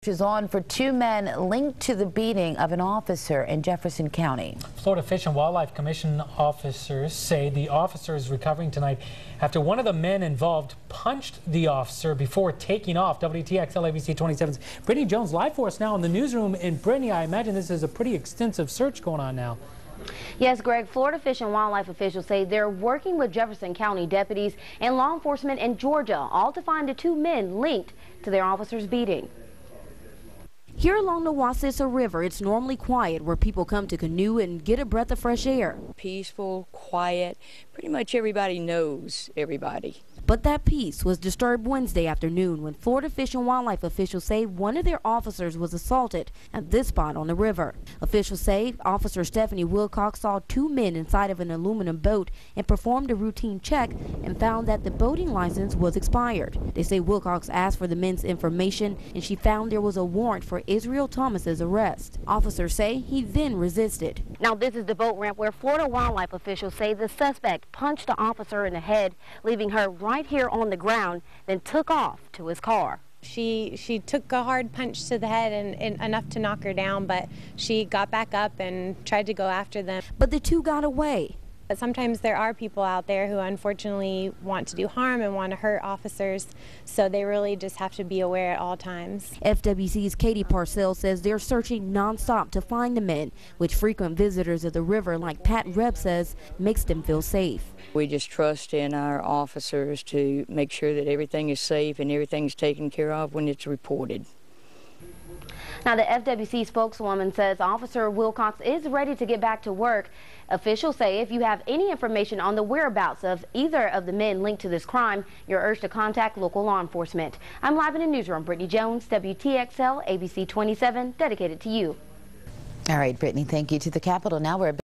Is on for two men linked to the beating of an officer in Jefferson County. Florida Fish and Wildlife Commission officers say the officer is recovering tonight after one of the men involved punched the officer before taking off. WTXL ABC 27's Brittany Jones live for us now in the newsroom. And Brittany, I imagine this is a pretty extensive search going on now. Yes, Greg, Florida Fish and Wildlife officials say they're working with Jefferson County deputies and law enforcement in Georgia, all to find the two men linked to their officer's beating. Here along the Wasissa River, it's normally quiet where people come to canoe and get a breath of fresh air. Peaceful, quiet, pretty much everybody knows everybody. But that peace was disturbed Wednesday afternoon when Florida Fish and Wildlife officials say one of their officers was assaulted at this spot on the river. Officials say Officer Stephanie Wilcox saw two men inside of an aluminum boat and performed a routine check and found that the boating license was expired. They say Wilcox asked for the men's information and she found there was a warrant for Israel Thomas's arrest. Officers say he then resisted. Now this is the boat ramp where Florida wildlife officials say the suspect punched the officer in the head, leaving her right here on the ground, then took off to his car. She took a hard punch to the head and enough to knock her down, but she got back up and tried to go after them. But the two got away. But sometimes there are people out there who unfortunately want to do harm and want to hurt officers, so they really just have to be aware at all times. FWC's Katie Parcell says they're searching nonstop to find the men, which frequent visitors of the river, like Pat Reb says, makes them feel safe. We just trust in our officers to make sure that everything is safe and everything's taken care of when it's reported. Now, the FWC spokeswoman says Officer Wilcox is ready to get back to work. Officials say if you have any information on the whereabouts of either of the men linked to this crime, you're urged to contact local law enforcement. I'm live in the newsroom. Brittany Jones, WTXL, ABC 27, dedicated to you. All right, Brittany, thank you. To the Capitol now. We're